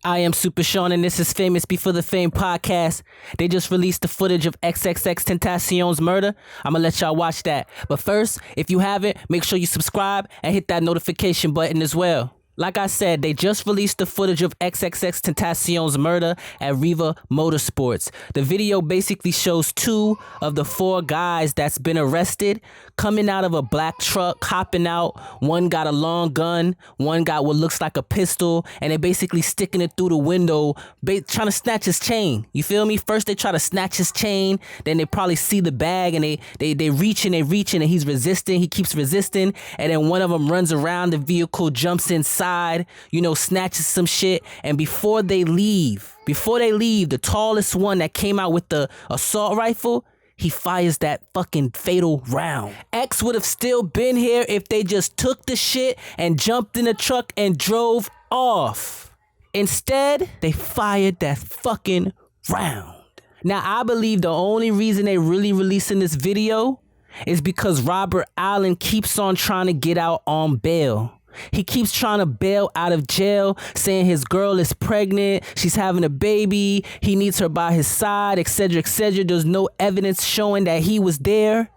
I am Super Sean, and this is Famous Before the Fame podcast. They just released the footage of XXXTentacion's murder. I'm gonna let y'all watch that. But first, if you haven't, make sure you subscribe and hit that notification button as well. Like I said, they just released the footage of XXXTentacion's murder at Riva Motorsports. The video basically shows 2 of the 4 guys that's been arrested coming out of a black truck, hopping out. One got a long gun, one got what looks like a pistol, and they basically sticking it through the window, trying to snatch his chain. You feel me? First they try to snatch his chain, then they probably see the bag, and they reach and and he's resisting. He keeps resisting, and then one of them runs around the vehicle, jumps inside, snatches some shit, and before they leave, the tallest one that came out with the assault rifle, he fires that fucking fatal round. X would have still been here if they just took the shit and jumped in the truck and drove off. Instead, they fired that fucking round. Now, I believe the only reason they really releasing this video is because Robert Allen keeps on trying to get out on bail. He keeps trying to bail out of jail, saying his girl is pregnant, she's having a baby, he needs her by his side, etc., etc. There's no evidence showing that he was there.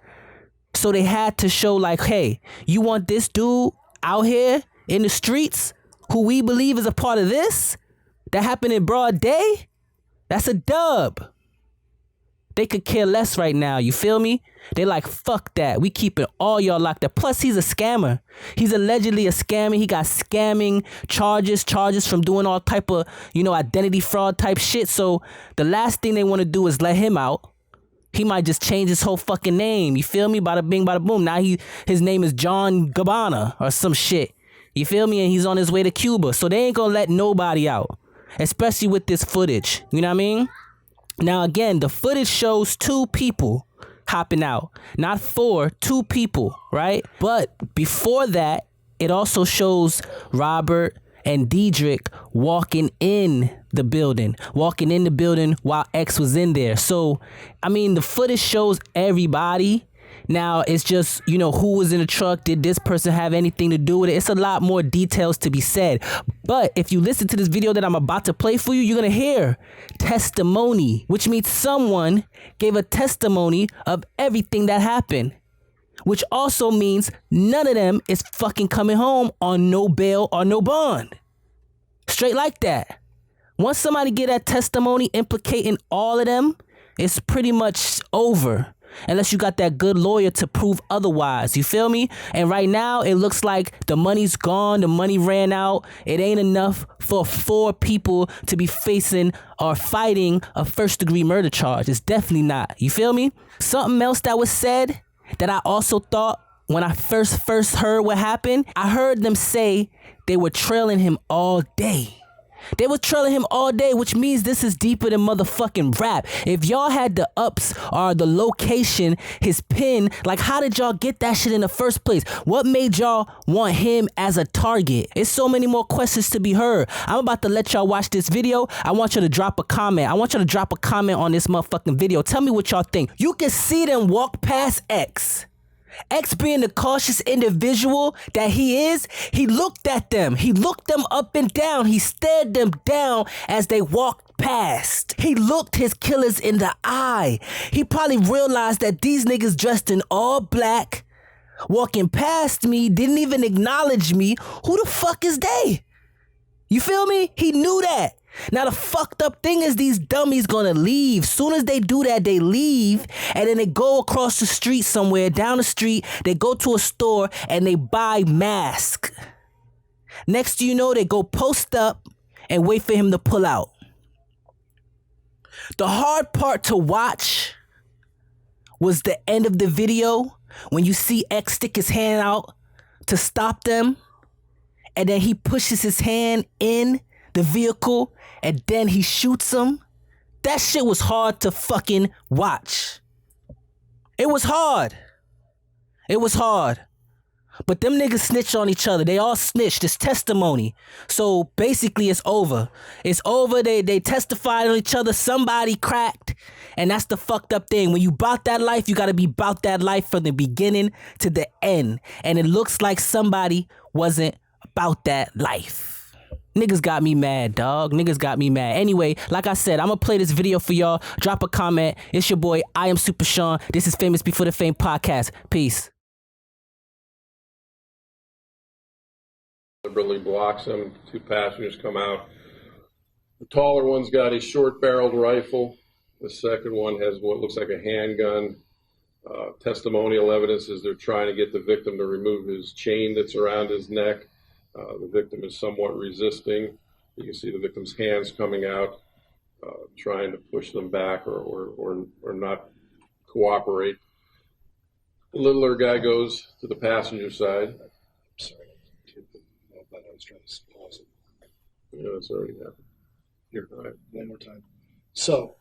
So they had to show like, hey, you want this dude out here in the streets who we believe is a part of this? That happened in broad day? That's a dub. They could care less right now, you feel me? They like, fuck that. We keeping all y'all locked up. Plus, he's a scammer. He's allegedly a scammer. He got scamming charges from doing all type of, identity fraud type shit. So the last thing they want to do is let him out. He might just change his whole fucking name. You feel me? Bada bing, bada boom. Now his name is John Gabbana or some shit. You feel me? And he's on his way to Cuba. So they ain't gonna let nobody out, especially with this footage. You know what I mean? Now, again, the footage shows 2 people hopping out, not 4, 2 people, right? But before that, it also shows Robert and Diedrich walking in the building while X was in there. So, I mean, the footage shows everybody. Now, it's just, who was in the truck? Did this person have anything to do with it? It's a lot more details to be said. But if you listen to this video that I'm about to play for you, you're going to hear testimony, which means someone gave a testimony of everything that happened, which also means none of them is fucking coming home on no bail or no bond. Straight like that. Once somebody get that testimony implicating all of them, it's pretty much over. Unless you got that good lawyer to prove otherwise. You feel me? And right now, it looks like the money's gone. The money ran out. It ain't enough for 4 people to be facing or fighting a first-degree murder charge. It's definitely not. You feel me? Something else that was said that I also thought when I first heard what happened, I heard them say they were trailing him all day. They were trailing him all day, which means this is deeper than motherfucking rap. If y'all had the ups or the location, his pin, like how did y'all get that shit in the first place? What made y'all want him as a target? It's so many more questions to be heard. I'm about to let y'all watch this video. I want you to drop a comment. I want you to drop a comment on this motherfucking video. Tell me what y'all think. You can see them walk past X. X being the cautious individual that he is, he looked at them. He looked them up and down. He stared them down as they walked past. He looked his killers in the eye. He probably realized that these niggas dressed in all black, walking past me, didn't even acknowledge me. Who the fuck is they? You feel me? He knew that. Now the fucked up thing is these dummies gonna leave. Soon as they do that, they leave and then they go across the street somewhere, down the street, they go to a store and they buy masks. Next thing you know, they go post up and wait for him to pull out. The hard part to watch was the end of the video when you see X stick his hand out to stop them and then he pushes his hand in the vehicle and then he shoots him. That shit was hard to fucking watch. It was hard. It was hard. But them niggas snitched on each other. They all snitched. It's testimony. So basically it's over. It's over. They testified on each other. Somebody cracked. And that's the fucked up thing. When you bout that life, you gotta be bout that life from the beginning to the end. And it looks like somebody wasn't about that life. Niggas got me mad, dog. Niggas got me mad. Anyway, like I said, I'm gonna play this video for y'all. Drop a comment. It's your boy, I am Super Sean. This is Famous Before the Fame podcast. Peace. Deliberately blocks him. Two passengers come out. The taller one's got a short-barreled rifle. The second one has what looks like a handgun. Testimonial evidence is they're trying to get the victim to remove his chain that's around his neck. The victim is somewhat resisting. You can see the victim's hands coming out, trying to push them back or not cooperate. The littler guy goes to the passenger side. Sorry, I was trying to pause it. Yeah, that's already happened. Here, All right. one more time. So